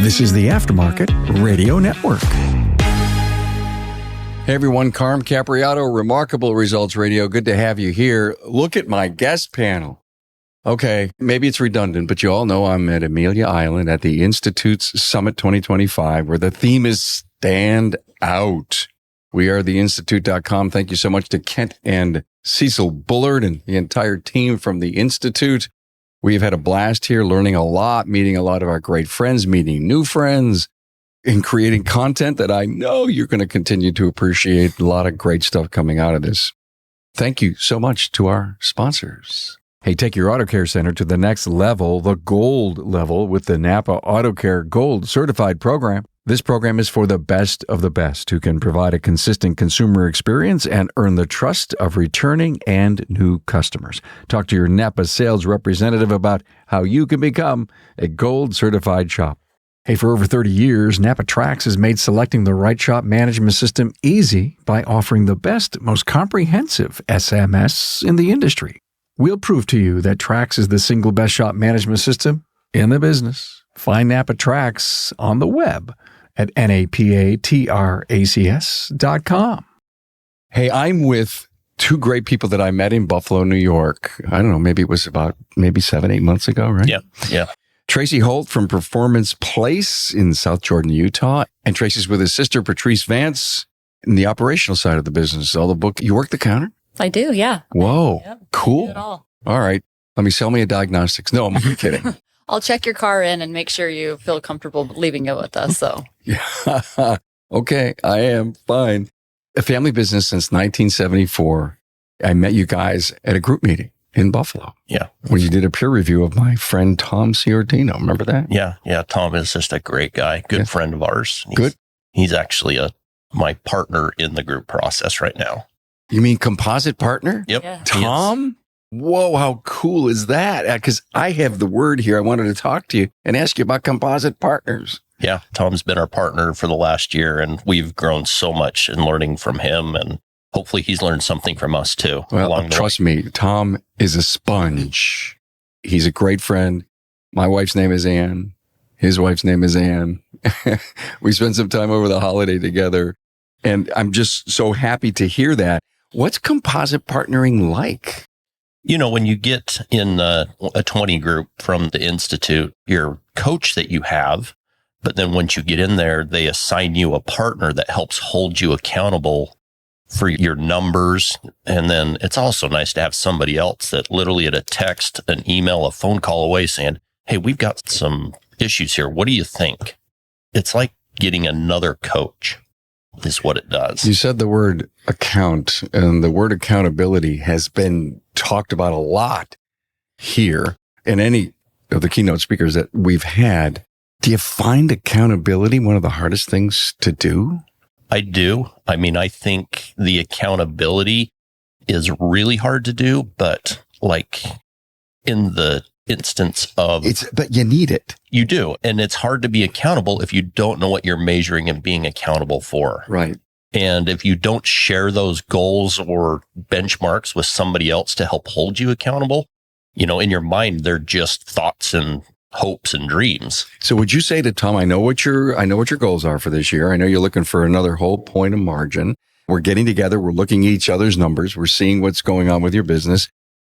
This is the Aftermarket Radio Network. Hey everyone, Carm Capriato, Remarkable Results Radio. Good to have you here. Look at my guest panel. Okay, maybe it's redundant, but you all know I'm at Amelia Island at the Institute's Summit 2025, where the theme is Stand Out. We are theinstitute.com. Thank you so much to Kent and Cecil Bullard and the entire team from the Institute. We've had a blast here, learning a lot, meeting a lot of our great friends, meeting new friends, and creating content that I know you're going to continue to appreciate. A lot of great stuff coming out of this. Thank you so much to our sponsors. Hey, take your auto care center to the next level, the gold level, with the NAPA Auto Care Gold Certified Program. This program is for the best of the best who can provide a consistent consumer experience and earn the trust of returning and new customers. Talk to your NAPA sales representative about how you can become a gold certified shop. Hey, for over 30 years, NAPA Trax has made selecting the right shop management system easy by offering the best, most comprehensive SMS in the industry. We'll prove to you that Trax is the single best shop management system in the business. Find NAPA Trax on the web at NAPATRACS.com. Hey, I'm with two great people that I met in Buffalo, New York. I don't know, maybe it was about 7-8 months ago, right? Yeah. Tracy Holt from Performance Place in South Jordan, Utah. And Tracy's with his sister, Patrece Vance, in the operational side of the business. All the book. You work the counter? I do, yeah. Whoa, Yep, cool. I do it all. All right. Let me sell me a diagnostics. No, I'm kidding. I'll check your car in and make sure you feel comfortable leaving it with us. So, Yeah. Okay, I am fine. A family business since 1974. I met you guys at a group meeting in Buffalo. Yeah. When you did a peer review of my friend Tom Ciortino. Remember that? Yeah. Tom is just a great guy, good friend of ours. Good. He's actually my partner in the group process right now. You mean composite partner? Yep. Yeah. Tom? Whoa, how cool is that? Because I have the word here. I wanted to talk to you and ask you about composite partners. Yeah. Tom's been our partner for the last year, and we've grown so much in learning from him, and hopefully he's learned something from us too. Well, trust me, Tom is a sponge. He's a great friend. My wife's name is Ann. His wife's name is Ann. We spent some time over the holiday together, and I'm just so happy to hear that. What's composite partnering like? You know, when you get in a 20 group from the Institute, your coach that you have, but then once you get in there, they assign you a partner that helps hold you accountable for your numbers. And then it's also nice to have somebody else that literally at a text, an email, a phone call away saying, hey, we've got some issues here. What do you think? It's like getting another coach is what it does. You said the word account, and the word accountability has been talked about a lot here in any of the keynote speakers that we've had. Do you find accountability one of the hardest things to do? I do. I mean, I think the accountability is really hard to do, but like in the instance of but you need it. You do. And it's hard to be accountable if you don't know what you're measuring and being accountable for. Right. And if you don't share those goals or benchmarks with somebody else to help hold you accountable, you know, in your mind, they're just thoughts and hopes and dreams. So would you say to Tom, I know what your goals are for this year. I know you're looking for another whole point of margin. We're getting together. We're looking at each other's numbers. We're seeing what's going on with your business.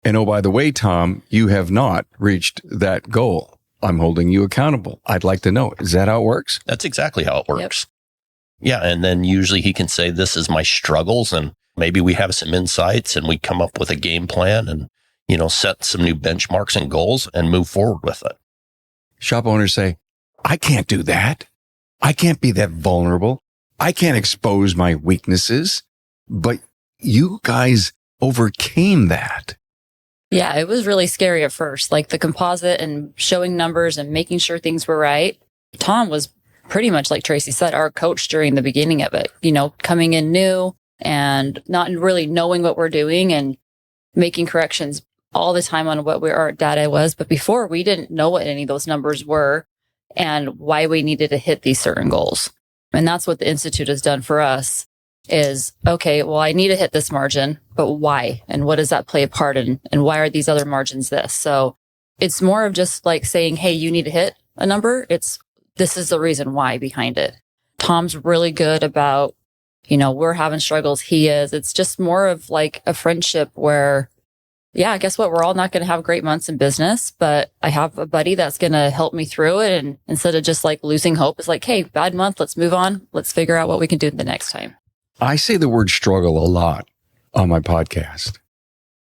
And oh, by the way, Tom, you have not reached that goal. I'm holding you accountable. I'd like to know. Is that how it works? That's exactly how it works. Yep. Yeah. And then usually he can say, this is my struggles. And maybe we have some insights and we come up with a game plan and, you know, set some new benchmarks and goals and move forward with it. Shop owners say, I can't do that. I can't be that vulnerable. I can't expose my weaknesses. But you guys overcame that. yeah, it was really scary at first, like the composite and showing numbers and making sure things were right. Tom was pretty much, like Tracy said, our coach during the beginning of it, you know, coming in new and not really knowing what we're doing and making corrections all the time on what our data was. But before, we didn't know what any of those numbers were and why we needed to hit these certain goals. And that's what the Institute has done for us is, okay, well, I need to hit this margin, but why? And what does that play a part in? And why are these other margins this? So it's more of just like saying, hey, you need to hit a number. It's this is the reason why behind it. Tom's really good about, we're having struggles. He is. It's just more of like a friendship where, yeah, guess what? We're all not going to have great months in business, but I have a buddy that's going to help me through it. And instead of just like losing hope, it's like, hey, bad month. Let's move on. Let's figure out what we can do the next time. I say the word struggle a lot on my podcast.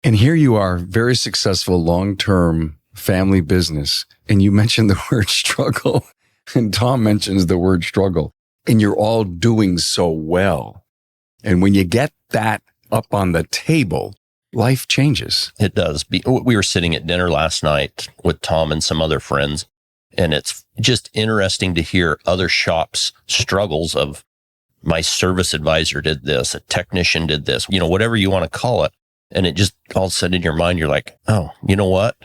And here you are, very successful long-term family business. And you mentioned the word struggle and Tom mentions the word struggle and you're all doing so well. And when you get that up on the table, life changes. It does. We were sitting at dinner last night with Tom and some other friends, and it's just interesting to hear other shops' struggles of my service advisor did this, a technician did this, whatever you want to call it. And it just all of a sudden in your mind, you're like, oh, you know what?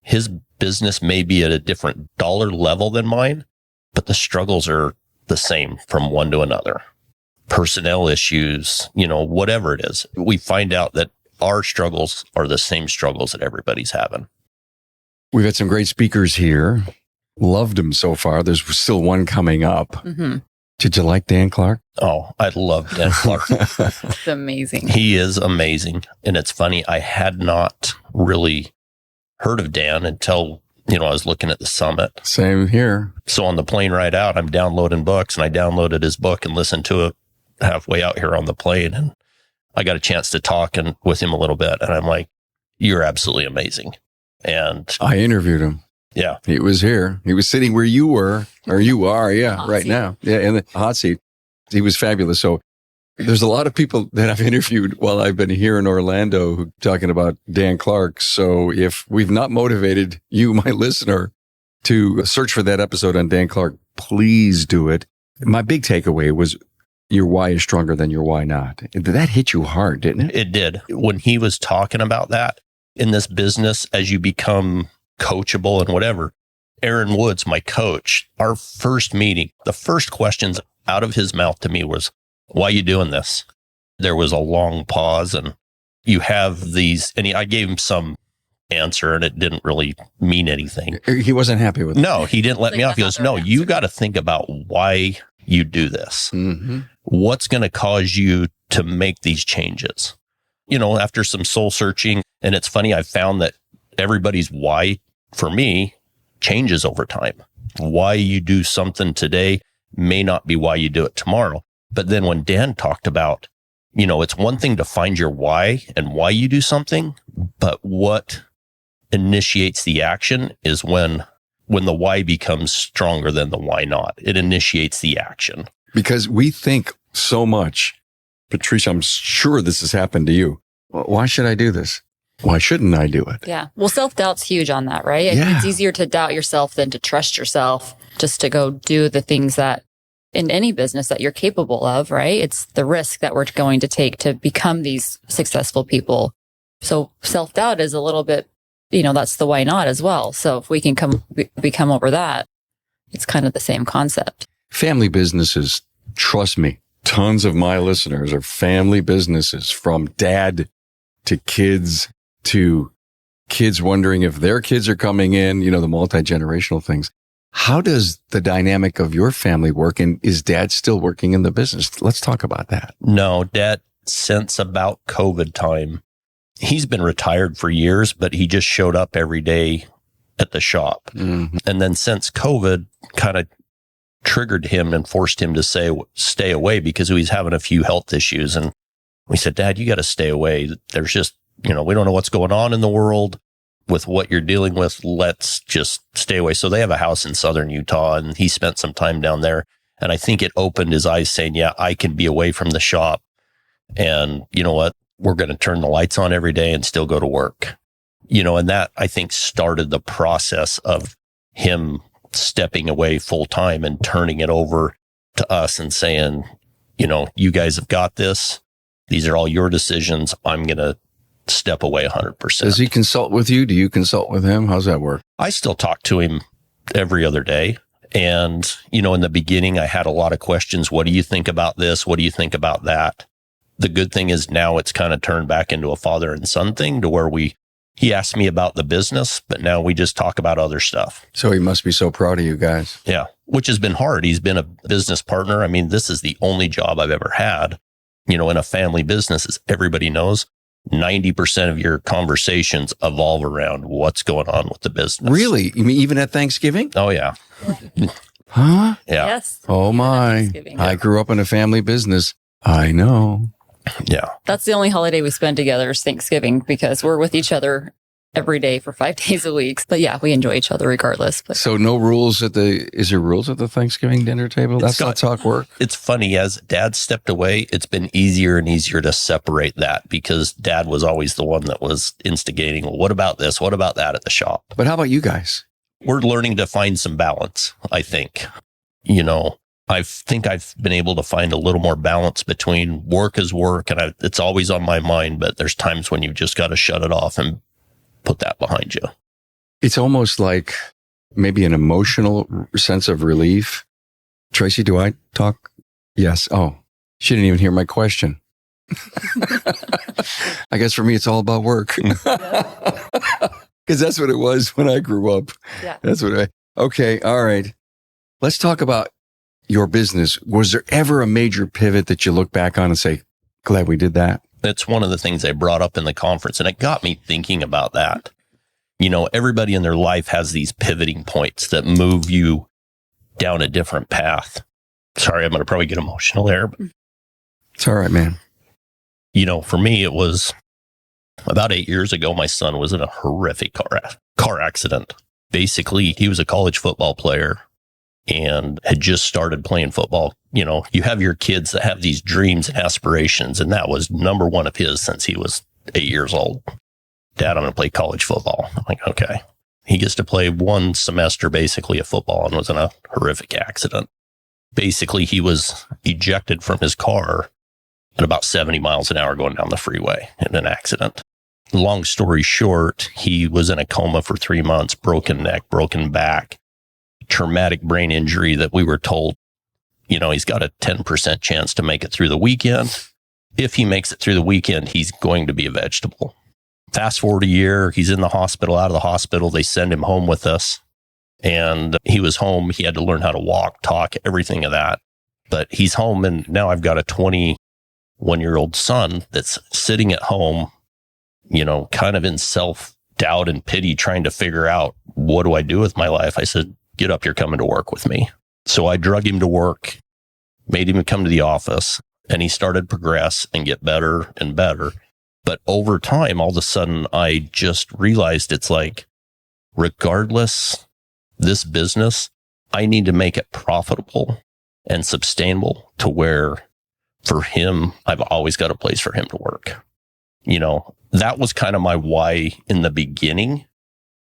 His business may be at a different dollar level than mine, but the struggles are the same from one to another. Personnel issues, whatever it is. We find out that our struggles are the same struggles that everybody's having. We've had some great speakers here. Loved them so far. There's still one coming up. Mm-hmm. Did you like Dan Clark? Oh, I love Dan Clark. It's amazing. He is amazing. And it's funny, I had not really heard of Dan until, I was looking at the summit. Same here. So on the plane ride out, I'm downloading books, and I downloaded his book and listened to it halfway out here on the plane. And I got a chance to talk with him a little bit. And I'm like, you're absolutely amazing. And I interviewed him. Yeah. He was here. He was sitting where you were, or you are. Yeah. Hot right seat. now. Yeah. In the hot seat. He was fabulous. So there's a lot of people that I've interviewed while I've been here in Orlando who talking about Dan Clark. So if we've not motivated you, my listener, to search for that episode on Dan Clark, please do it. My big takeaway was your why is stronger than your why not. That hit you hard, didn't it? It did. When he was talking about that in this business, as you become coachable and whatever, Aaron Woods, my coach, our first meeting, the first questions out of his mouth to me was, why are you doing this? There was a long pause, and you have these, and I gave him some answer, and it didn't really mean anything. He wasn't happy with it. No, he didn't let me off. He goes, no, you got to think about why you do this. Mm-hmm. What's going to cause you to make these changes? After some soul searching, and it's funny, I found that everybody's why for me changes over time. Why you do something today may not be why you do it tomorrow. But then when Dan talked about, it's one thing to find your why and why you do something, but what initiates the action is when the why becomes stronger than the why not. It initiates the action. Because we think so much, Patrice, I'm sure this has happened to you. Why should I do this? Why shouldn't I do it? Yeah. Well, self-doubt's huge on that, right? Yeah. It's easier to doubt yourself than to trust yourself, just to go do the things that in any business that you're capable of, right? It's the risk that we're going to take to become these successful people. So self-doubt is a little bit, that's the why not as well. So if we can become over that, it's kind of the same concept. Family businesses, trust me, tons of my listeners are family businesses, from dad to kids wondering if their kids are coming in, the multi-generational things. How does the dynamic of your family work? And is dad still working in the business? Let's talk about that. No, dad, since about COVID time, he's been retired for years, but he just showed up every day at the shop. Mm-hmm. And then since COVID kind of triggered him and forced him to stay away because he was having a few health issues. And we said, Dad, you got to stay away. There's just, we don't know what's going on in the world with what you're dealing with. Let's just stay away. So they have a house in southern Utah, and he spent some time down there. And I think it opened his eyes saying, yeah, I can be away from the shop. And you know what? We're going to turn the lights on every day and still go to work. And that, I think, started the process of him stepping away full time and turning it over to us and saying, you guys have got this. These are all your decisions. I'm going to step away 100%. Does he consult with you? Do you consult with him? How's that work? I still talk to him every other day. And, in the beginning, I had a lot of questions. What do you think about this? What do you think about that? The good thing is now it's kind of turned back into a father and son thing to where he asked me about the business, but now we just talk about other stuff. So he must be so proud of you guys. Yeah. which has been hard. He's been a business partner. I mean, this is the only job I've ever had, in a family business, as everybody knows. 90% of your conversations evolve around what's going on with the business. Really? You mean even at Thanksgiving? Oh, yeah. Huh? Yeah. Yes. Oh, my. I grew up in a family business. I know. Yeah. That's the only holiday we spend together is Thanksgiving because we're with each other every day for 5 days a week. But yeah, we enjoy each other regardless. But. So no rules is there rules at the Thanksgiving dinner table? That's not talk work. It's funny, as Dad stepped away, it's been easier and easier to separate that because Dad was always the one that was instigating. Well, what about this? What about that at the shop? But how about you guys? We're learning to find some balance, I think. I think I've been able to find a little more balance between work is work, and it's always on my mind, but there's times when you've just got to shut it off and put that behind you. It's almost like maybe an emotional sense of relief. Tracy, do I talk? Yes. Oh, she didn't even hear my question. I guess for me, it's all about work. Because that's what it was when I grew up. Yeah. Okay. All right. Let's talk about your business. Was there ever a major pivot that you look back on and say, glad we did that? That's one of the things I brought up in the conference, and it got me thinking about that. Everybody in their life has these pivoting points that move you down a different path. Sorry, I'm going to probably get emotional there. But, it's all right, man. For me, it was about 8 years ago. My son was in a horrific car accident. Basically, he was a college football player and had just started playing football. You have your kids that have these dreams and aspirations, and that was number one of his since he was 8 years old. Dad, I'm going to play college football. I'm like, okay. He gets to play one semester basically of football and was in a horrific accident. Basically, he was ejected from his car at about 70 miles an hour going down the freeway in an accident. Long story short, he was in a coma for 3 months, broken neck, broken back, traumatic brain injury that we were told, he's got a 10% chance to make it through the weekend. If he makes it through the weekend, he's going to be a vegetable. Fast forward a year, he's in the hospital, out of the hospital. They send him home with us. And he was home. He had to learn how to walk, talk, everything of that. But he's home, and now I've got a 21-year-old son that's sitting at home, kind of in self-doubt and pity, trying to figure out, what do I do with my life? I said, get up, you're coming to work with me. So I drug him to work, made him come to the office, and he started to progress and get better and better. But over time, all of a sudden, I just realized it's like, regardless, this business, I need to make it profitable and sustainable to where for him, I've always got a place for him to work. That was kind of my why in the beginning,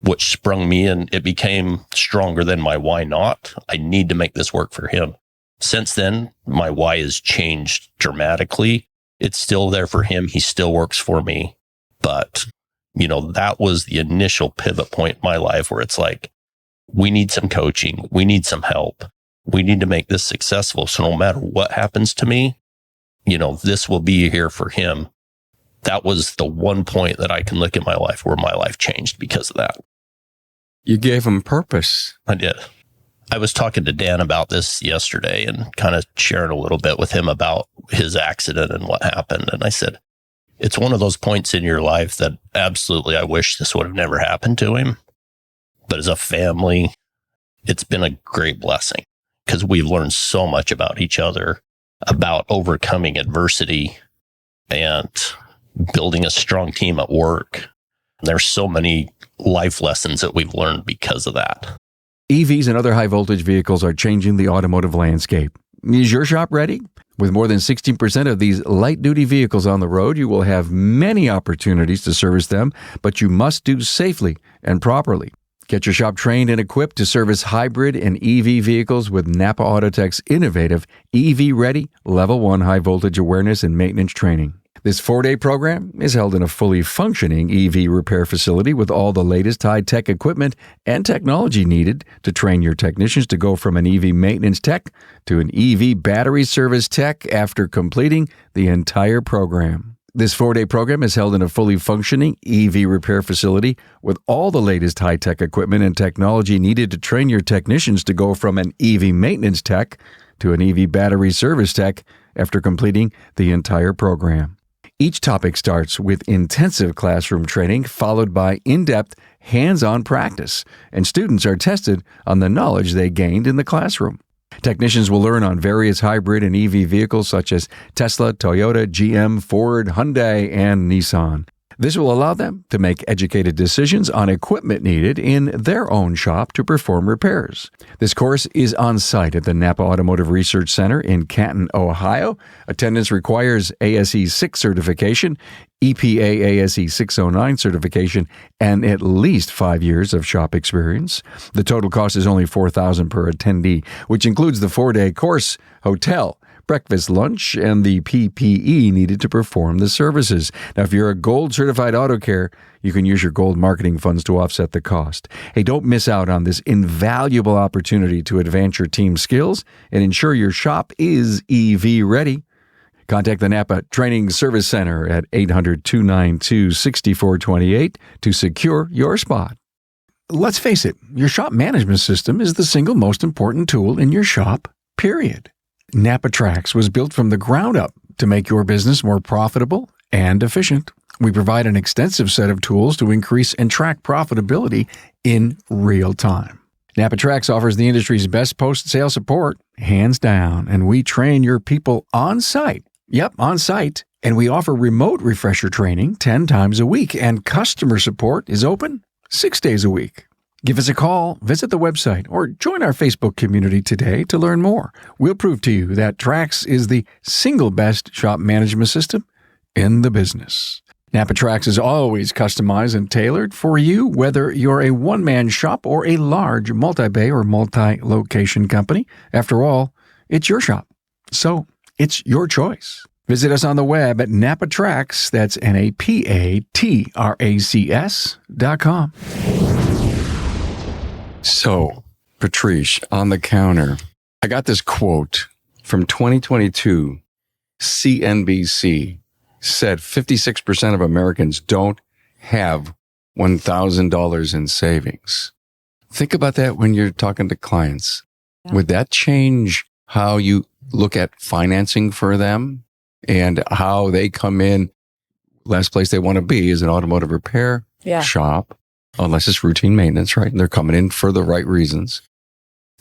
which sprung me in. It became stronger than my why not. I need to make this work for him. Since then, my why has changed dramatically. It's still there for him. He still works for me. But, that was the initial pivot point in my life where it's like, we need some coaching. We need some help. We need to make this successful. So no matter what happens to me, this will be here for him. That was the one point that I can look at my life where my life changed because of that. You gave him purpose. I did. I was talking to Dan about this yesterday and kind of sharing a little bit with him about his accident and what happened. And I said, it's one of those points in your life that absolutely I wish this would have never happened to him. But as a family, it's been a great blessing because we've learned so much about each other, about overcoming adversity and building a strong team at work. There's so many life lessons that we've learned because of that. EVs and other high-voltage vehicles are changing the automotive landscape. Is your shop ready? With more than 16% of these light-duty vehicles on the road, you will have many opportunities to service them, but you must do safely and properly. Get your shop trained and equipped to service hybrid and EV vehicles with NAPA Autotech's innovative EV-ready Level 1 high-voltage awareness and maintenance training. This 4-day program is held in a fully functioning EV repair facility with all the latest high-tech equipment and technology needed to train your technicians to go from an EV maintenance tech to an EV battery service tech after completing the entire program. This 4-day program is held in a fully functioning EV repair facility with all the latest high-tech equipment and technology needed to train your technicians to go from an EV maintenance tech to an EV battery service tech after completing the entire program. Each topic starts with intensive classroom training followed by in-depth hands-on practice, and students are tested on the knowledge they gained in the classroom. Technicians will learn on various hybrid and EV vehicles such as Tesla, Toyota, GM, Ford, Hyundai, and Nissan. This will allow them to make educated decisions on equipment needed in their own shop to perform repairs. This course is on site at the NAPA Automotive Research Center in Canton, Ohio. Attendance requires ASE 6 certification, EPA ASE 609 certification, and at least 5 years of shop experience. The total cost is only $4,000 per attendee, which includes the 4-day course, hotel, breakfast, lunch, and the PPE needed to perform the services. Now, if you're a Gold Certified Auto Care, you can use your Gold marketing funds to offset the cost. Hey, don't miss out on this invaluable opportunity to advance your team's skills and ensure your shop is EV ready. Contact the NAPA Training Service Center at 800-292-6428 to secure your spot. Let's face it, your shop management system is the single most important tool in your shop, period. NAPA Trax was built from the ground up to make your business more profitable and efficient. We provide an extensive set of tools to increase and track profitability in real time. NAPA Trax offers the industry's best post-sale support, hands down, and we train your people on site. Yep, on site. And we offer remote refresher training 10 times a week, and customer support is open 6 days a week. Give us a call, visit the website, or join our Facebook community today to learn more. We'll prove to you that Trax is the single best shop management system in the business. NAPA Trax is always customized and tailored for you, whether you're a one-man shop or a large multi-bay or multi-location company. After all, it's your shop, so it's your choice. Visit us on the web at NAPATRACS, that's NAPATRACS.com. So, Patrice, on the counter, I got this quote from 2022. CNBC said 56% of Americans don't have $1,000 in savings. Think about that when you're talking to clients. Yeah. Would that change how you look at financing for them and how they come in? Last place they want to be is an automotive repair shop. Unless it's routine maintenance, right? And they're coming in for the right reasons.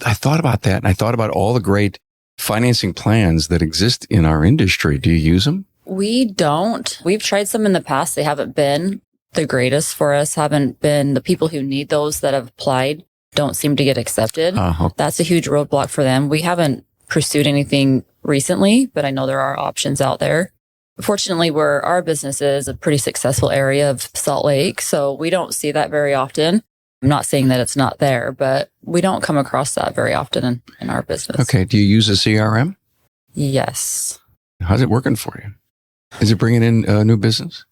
I thought about that, and I thought about all the great financing plans that exist in our industry. Do you use them? We don't. We've tried some in the past. They haven't been the greatest for us, haven't been the people who need those that have applied don't seem to get accepted. That's a huge roadblock for them. We haven't pursued anything recently, but I know there are options out there. Fortunately, where our business is a pretty successful area of Salt Lake, so we don't see that very often. I'm not saying that it's not there, but we don't come across that very often in our business. Okay. Do you use a CRM? Yes. How's it working for you? Is it bringing in new business?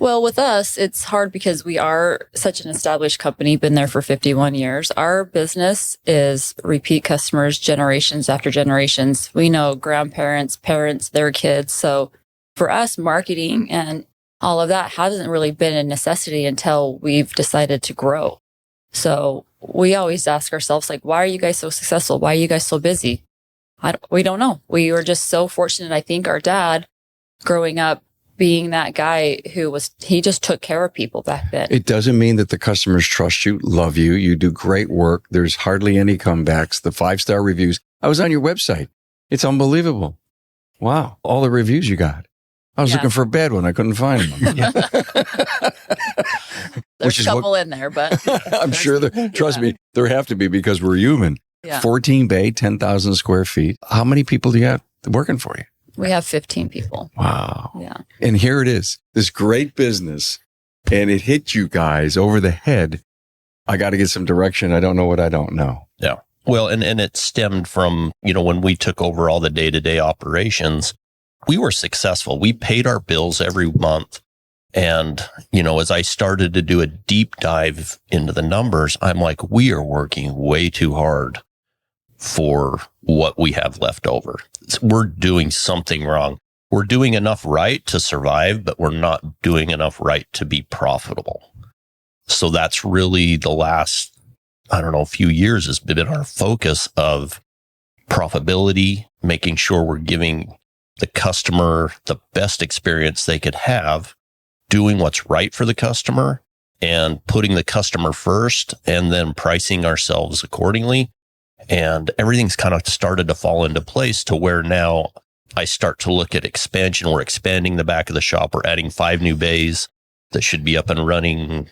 Well, with us, it's hard because we are such an established company, been there for 51 years. Our business is repeat customers, generations after generations. We know grandparents, parents, their kids. So for us, marketing and all of that hasn't really been a necessity until we've decided to grow. So we always ask ourselves, like, why are you guys so successful? Why are you guys so busy? We don't know. We were just so fortunate. I think our dad, growing up, being that guy he just took care of people back then. It doesn't mean that the customers trust you, love you. You do great work. There's hardly any comebacks. The 5-star reviews. I was on your website. It's unbelievable. Wow. All the reviews you got. I was looking for a bad one. I couldn't find them. There's a couple in there, but I'm sure trust me, there have to be because we're human. Yeah. 14 bay, 10,000 square feet. How many people do you have working for you? We have 15 people. Wow. Yeah. And here it is, this great business, and it hit you guys over the head. I got to get some direction. I don't know what I don't know. Yeah. Well, and it stemmed from, when we took over all the day-to-day operations, we were successful. We paid our bills every month. And, as I started to do a deep dive into the numbers, I'm like, we are working way too hard for what we have left over. We're doing something wrong. we're doing enough right to survive, but we're not doing enough right to be profitable. So that's really the last, few years has been our focus of profitability, making sure we're giving the customer the best experience they could have, doing what's right for the customer and putting the customer first, and then pricing ourselves accordingly. And everything's kind of started to fall into place to where now I start to look at expansion. We're expanding the back of the shop. We're adding 5 new bays that should be up and running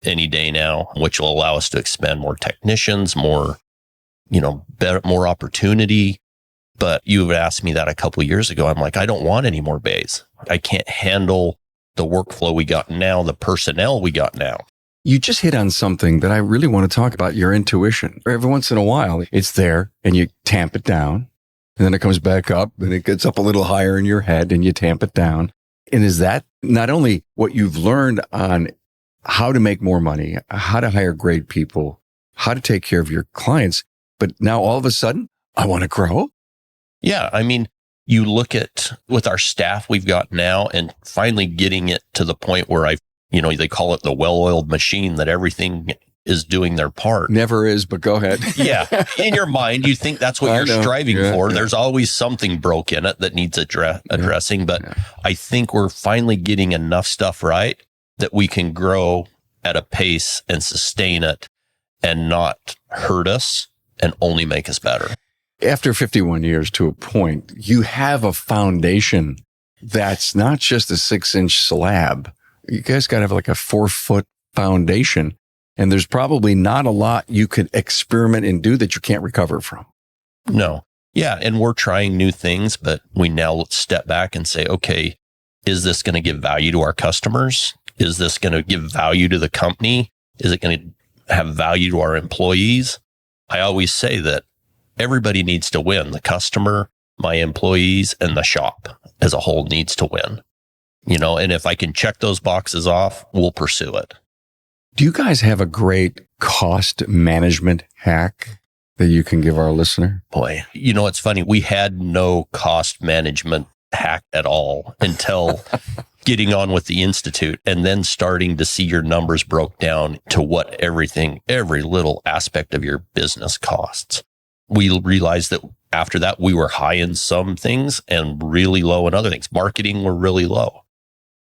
any day now, which will allow us to expand more technicians, more, better, more opportunity. But you had asked me that a couple of years ago. I'm like, I don't want any more bays. I can't handle the workflow we got now, the personnel we got now. You just hit on something that I really want to talk about, your intuition. Every once in a while, it's there and you tamp it down, and then it comes back up and it gets up a little higher in your head and you tamp it down. And is that not only what you've learned on how to make more money, how to hire great people, how to take care of your clients, but now all of a sudden, I want to grow? Yeah. I mean, you look at with our staff we've got now and finally getting it to the point where they call it the well-oiled machine, that everything is doing their part. Never is, but go ahead. Yeah. In your mind, you think that's what you're striving for. There's always something broke in it that needs addressing. But I think we're finally getting enough stuff right that we can grow at a pace and sustain it and not hurt us and only make us better. After 51 years to a point, you have a foundation that's not just a 6-inch slab. You guys got to have like a 4-foot foundation. And there's probably not a lot you could experiment and do that you can't recover from. No. Yeah. And we're trying new things, but we now step back and say, okay, is this going to give value to our customers? Is this going to give value to the company? Is it going to have value to our employees? I always say that everybody needs to win. The customer, my employees, and the shop as a whole needs to win. And if I can check those boxes off, we'll pursue it. Do you guys have a great cost management hack that you can give our listener? Boy, it's funny. We had no cost management hack at all until getting on with the Institute and then starting to see your numbers broke down to what every little aspect of your business costs. We realized that after that, we were high in some things and really low in other things. Marketing, we're really low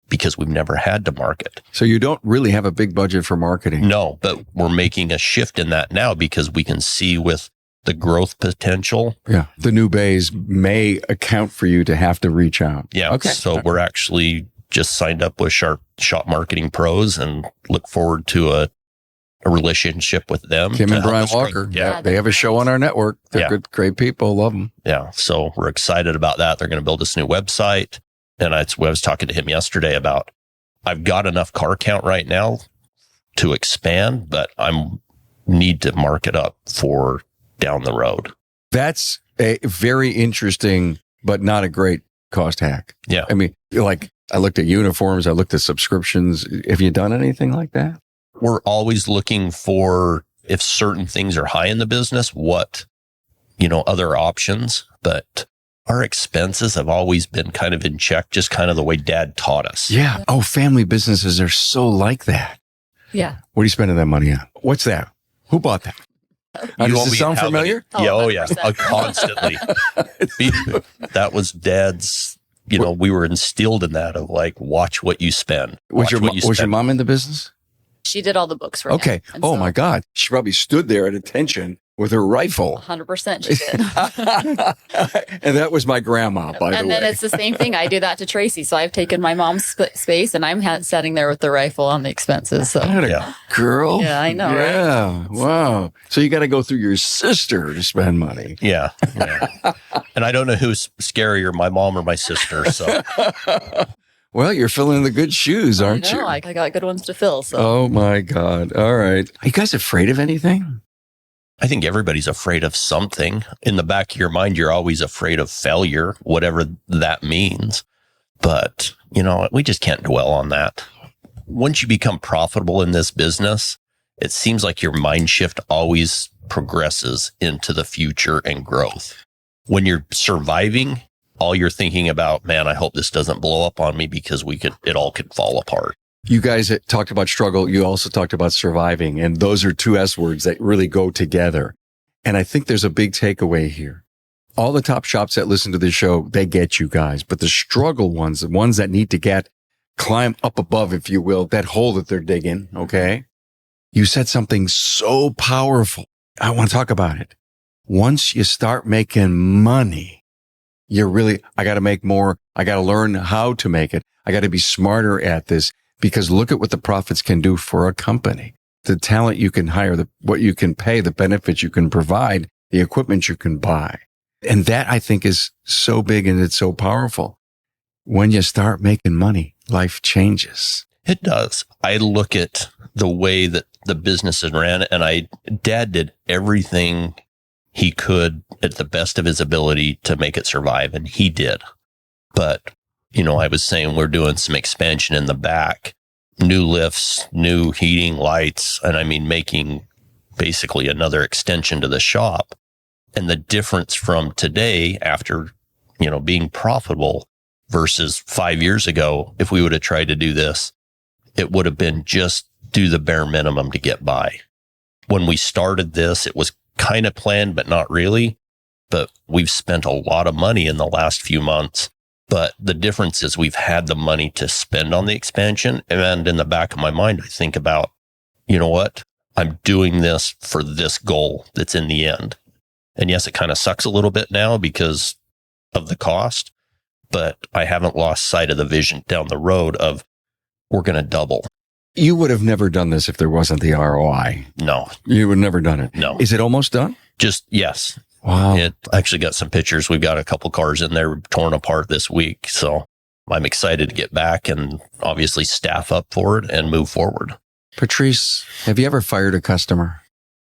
because we've never had to market. So you don't really have a big budget for marketing? No, but we're making a shift in that now because we can see with the growth potential. Yeah. The new bays may account for you to have to reach out. Yeah. Okay. So we're actually just signed up with Shop Marketing Pros and look forward to a relationship with them. Kim and Brian Walker. Yeah. They have a show on our network. They're good, great people. Love them. Yeah. So we're excited about that. They're going to build this new website. And I was talking to him yesterday about, I've got enough car count right now to expand, but I need to mark it up for down the road. That's a very interesting, but not a great cost hack. Yeah. I mean, I looked at uniforms. I looked at subscriptions. Have you done anything like that? We're always looking for, if certain things are high in the business, what, other options, but our expenses have always been kind of in check, just kind of the way Dad taught us. Yeah. Oh, family businesses are so like that. Yeah. What are you spending that money on? What's that? Who bought that? Does it sound familiar? Yeah. Oh, yeah. Constantly. That was Dad's, we were instilled in that of watch what you spend. Was your mom in the business? She did all the books for him. Oh, my God. She probably stood there at attention with her rifle. 100% she did. And that was my grandma, by the way. And then it's the same thing. I do that to Tracy. So I've taken my mom's space and I'm sitting there with the rifle on the expenses. So girl. Yeah, I know. Yeah. Right? Wow. So you got to go through your sister to spend money. Yeah. And I don't know who's scarier, my mom or my sister. So. Well, you're filling the good shoes, aren't you? I got good ones to fill. So. Oh, my God. All right. Are you guys afraid of anything? I think everybody's afraid of something. In the back of your mind, you're always afraid of failure, whatever that means. But, we just can't dwell on that. Once you become profitable in this business, it seems like your mind shift always progresses into the future and growth. When you're surviving, all you're thinking about, man, I hope this doesn't blow up on me because it all could fall apart. You guys talked about struggle. You also talked about surviving. And those are two S words that really go together. And I think there's a big takeaway here. All the top shops that listen to this show, they get you guys. But the struggle ones, the ones that need to climb up above, if you will, that hole that they're digging, okay? You said something so powerful. I want to talk about it. Once you start making money, I got to make more. I got to learn how to make it. I got to be smarter at this, because look at what the profits can do for a company. The talent you can hire, what you can pay, the benefits you can provide, the equipment you can buy. And that, I think, is so big and it's so powerful. When you start making money, life changes. It does. I look at the way that the business is ran, and Dad did everything he could at the best of his ability to make it survive, and he did. But, I was saying we're doing some expansion in the back, new lifts, new heating, lights, and making basically another extension to the shop. And the difference from today after, being profitable versus 5 years ago, if we would have tried to do this, it would have been just do the bare minimum to get by. When we started this, it was kind of planned, but not really. But we've spent a lot of money in the last few months. But the difference is we've had the money to spend on the expansion. And in the back of my mind, I think about, you know what? I'm doing this for this goal that's in the end. And yes, it kind of sucks a little bit now because of the cost, but I haven't lost sight of the vision down the road of we're going to double. You would have never done this if there wasn't the ROI. No. You would have never done it. No. Is it almost done? Yes. Wow. It actually got some pictures. We've got a couple cars in there torn apart this week. So I'm excited to get back and obviously staff up for it and move forward. Patrece, have you ever fired a customer?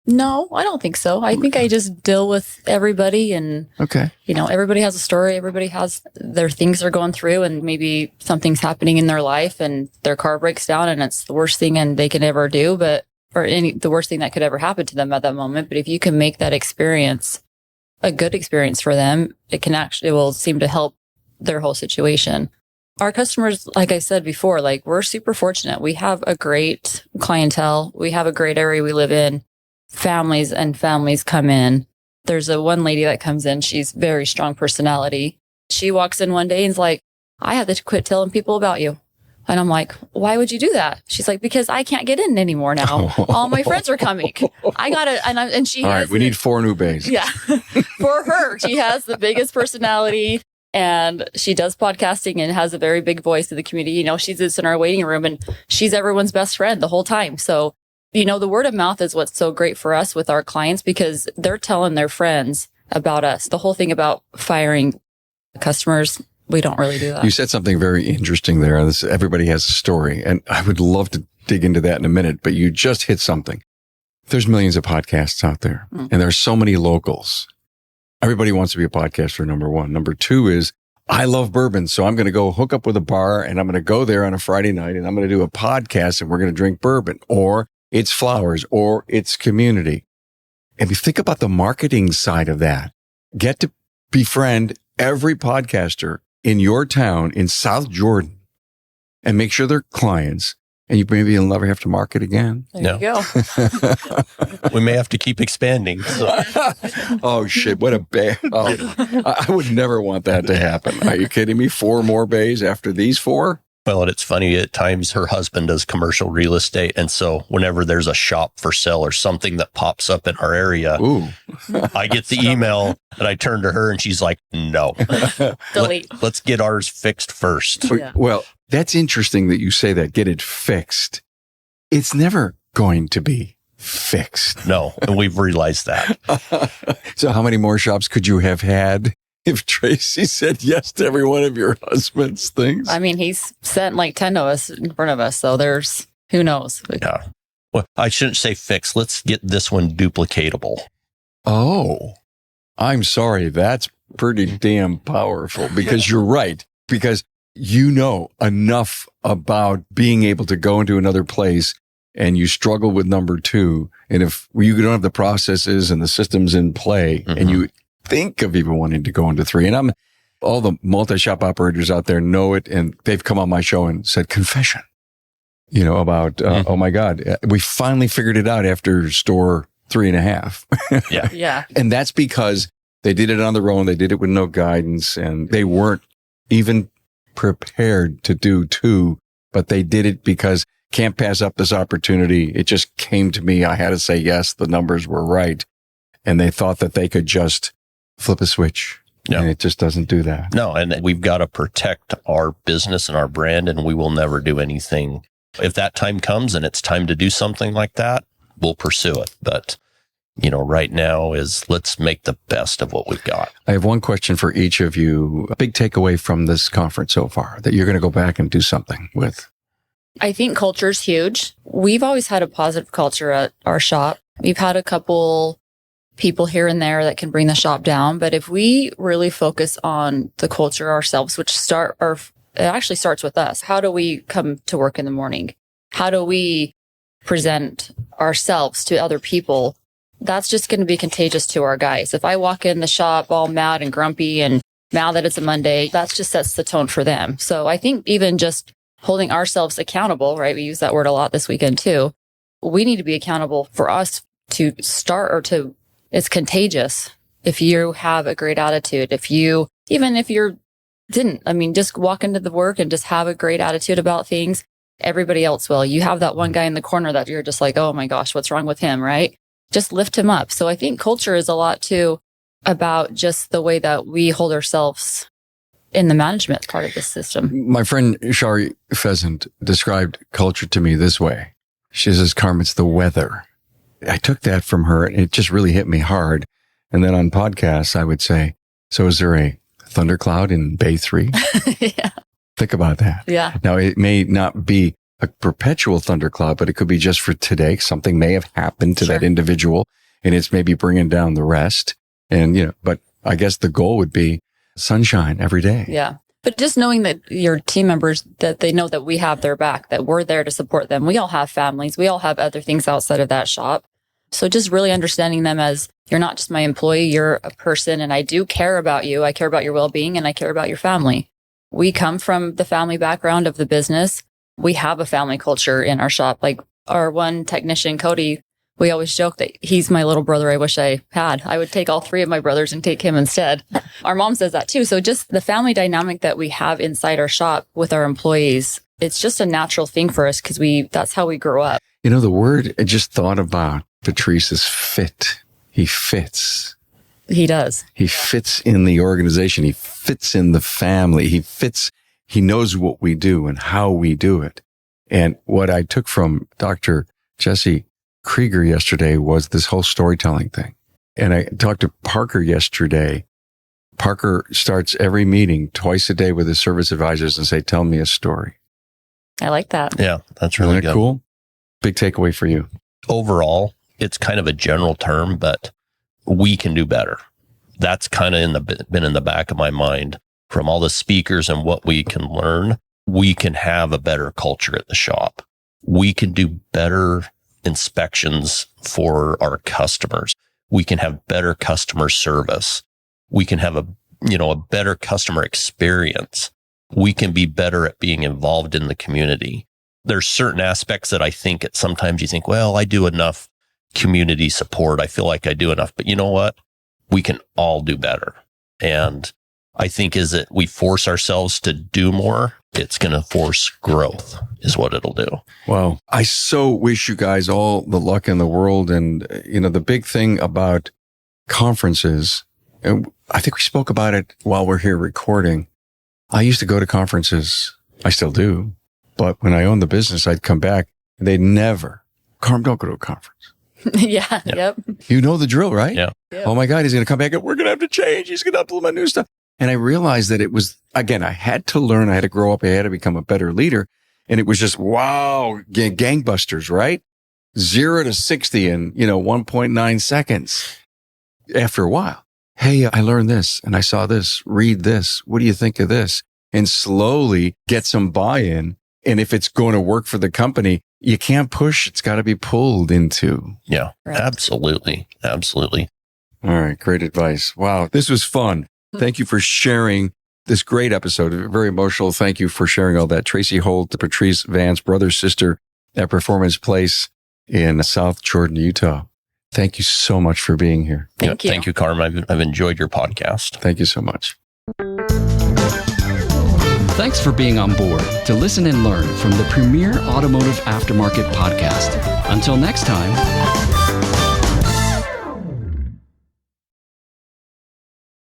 No, I don't think so. I think I just deal with everybody, and okay. Everybody has a story. Everybody has their things they're going through, and maybe something's happening in their life and their car breaks down and it's the worst thing and they can ever do, the worst thing that could ever happen to them at that moment. But if you can make that experience a good experience for them, it will seem to help their whole situation. Our customers, like I said before, we're super fortunate. We have a great clientele. We have a great area we live in. Families come in. There's one lady that comes in. She's very strong personality. She walks in one day and's like, I have to quit telling people about you. And I'm like, why would you do that? She's like, because I can't get in anymore now. All my friends are coming. I got it. And she All right, we need 4 new bays. Yeah. For her, she has the biggest personality and she does podcasting and has a very big voice in the community. She sits in our waiting room and she's everyone's best friend the whole time. So, the word of mouth is what's so great for us with our clients because they're telling their friends about us. The whole thing about firing customers, we don't really do that. You said something very interesting there. Everybody has a story, and I would love to dig into that in a minute, but you just hit something. There's millions of podcasts out there, and there's so many locals. Everybody wants to be a podcaster, number one. Number two is, I love bourbon, so I'm going to go hook up with a bar, and I'm going to go there on a Friday night, and I'm going to do a podcast, and we're going to drink bourbon, or it's flowers, or it's community. And you think about the marketing side of that. Get to befriend every podcaster in your town in South Jordan and make sure they're clients. And maybe you'll never have to market again. There you go. We may have to keep expanding. So. Oh, shit. What a bay. Oh, I would never want that to happen. Are you kidding me? 4 more bays after these 4? Well, and it's funny, at times her husband does commercial real estate. And so whenever there's a shop for sale or something that pops up in our area, I get the email and I turn to her and she's like, no, delete. Let's get ours fixed first. Yeah. Well, that's interesting that you say that. Get it fixed. It's never going to be fixed. No, and we've realized that. So how many more shops could you have had if Tracy said yes to every one of your husband's things? I mean, he's sent 10 of us in front of us. So there's, who knows? Yeah. Well, I shouldn't say fix. Let's get this one duplicatable. Oh, I'm sorry. That's pretty damn powerful because you're right. Because you know enough about being able to go into another place and you struggle with number 2. And if you don't have the processes and the systems in play and you think of even wanting to go into 3. And all the multi-shop operators out there know it, and they've come on my show and said, confession, about, oh my God, we finally figured it out after store 3.5. Yeah. Yeah. And that's because they did it on their own. They did it with no guidance, and they weren't even prepared to do 2, but they did it because can't pass up this opportunity. It just came to me. I had to say yes. The numbers were right. And they thought that they could just flip a switch. No. And it just doesn't do that. No, and we've got to protect our business and our brand, and we will never do anything. If that time comes and it's time to do something like that, we'll pursue it. But, right now let's make the best of what we've got. I have one question for each of you. A big takeaway from this conference so far that you're going to go back and do something with. I think culture is huge. We've always had a positive culture at our shop. We've had a couple people here and there that can bring the shop down. But if we really focus on the culture ourselves, which it actually starts with us. How do we come to work in the morning? How do we present ourselves to other people? That's just going to be contagious to our guys. If I walk in the shop all mad and grumpy and mad that it's a Monday, that just sets the tone for them. So I think even just holding ourselves accountable, right? We use that word a lot this weekend too. We need to be accountable for us to start it's contagious. If you have a great attitude, even if you didn't, just walk into the work and just have a great attitude about things, everybody else will. You have that one guy in the corner that you're just like, oh my gosh, what's wrong with him, right? Just lift him up. So I think culture is a lot too about just the way that we hold ourselves in the management part of the system. My friend Shari Pheasant described culture to me this way. She says, Carm, it's the weather. I took that from her, and it just really hit me hard. And then on podcasts, I would say, so is there a thundercloud in Bay 3? Yeah. Think about that. Yeah. Now, it may not be a perpetual thundercloud, but it could be just for today. Something may have happened to that individual, and it's maybe bringing down the rest. And, but I guess the goal would be sunshine every day. Yeah. But just knowing that your team members, that they know that we have their back, that we're there to support them. We all have families. We all have other things outside of that shop. So just really understanding them as you're not just my employee, you're a person, and I do care about you. I care about your well-being, and I care about your family. We come from the family background of the business. We have a family culture in our shop. Like our one technician, Cody, we always joke that he's my little brother I wish I had. I would take all 3 of my brothers and take him instead. Our mom says that too. So just the family dynamic that we have inside our shop with our employees, it's just a natural thing for us because that's how we grew up. The word I just thought about, Patrece, is fit. He fits. He does. He fits in the organization. He fits in the family. He knows what we do and how we do it. And what I took from Dr. Jesse Krieger yesterday was this whole storytelling thing. And I talked to Parker yesterday. Parker starts every meeting twice a day with his service advisors and say, tell me a story. I like that. Yeah, that's really Isn't that good. Cool? Big takeaway for you. Overall, it's kind of a general term, but we can do better. That's kind of been in the back of my mind from all the speakers and what we can learn. We can have a better culture at the shop. We can do better inspections for our customers. We can have better customer service. We can have a better customer experience. We can be better at being involved in the community. There's certain aspects that I think sometimes you think, well, I do enough community support. I feel like I do enough, but you know what? We can all do better. And I think is that we force ourselves to do more. It's going to force growth is what it'll do. Wow. I so wish you guys all the luck in the world. And, the big thing about conferences, and I think we spoke about it while we're here recording. I used to go to conferences. I still do. But when I owned the business, I'd come back and they'd never, Carm, don't go to a conference. Yeah. Yep. You know the drill, right? Yeah. Yep. Oh my God, he's going to come back and we're going to have to change. He's going to implement new stuff. And I realized that it was, again, I had to learn. I had to grow up. I had to become a better leader. And it was just, wow, gangbusters, right? 0 to 60 in, 1.9 seconds. After a while, hey, I learned this and I saw this, read this. What do you think of this? And slowly get some buy-in. And if it's going to work for the company, you can't push. It's got to be pulled into. Yeah, Right. Absolutely. Absolutely. All right. Great advice. Wow. This was fun. Thank you for sharing this great episode. Very emotional. Thank you for sharing all that. Tracy Holt, Patrece, Vance, brother, sister at Performance Place in South Jordan, Utah. Thank you so much for being here. Thank you. Thank you, Carmen. I've enjoyed your podcast. Thank you so much. Thanks for being on board to listen and learn from the premier automotive aftermarket podcast. Until next time.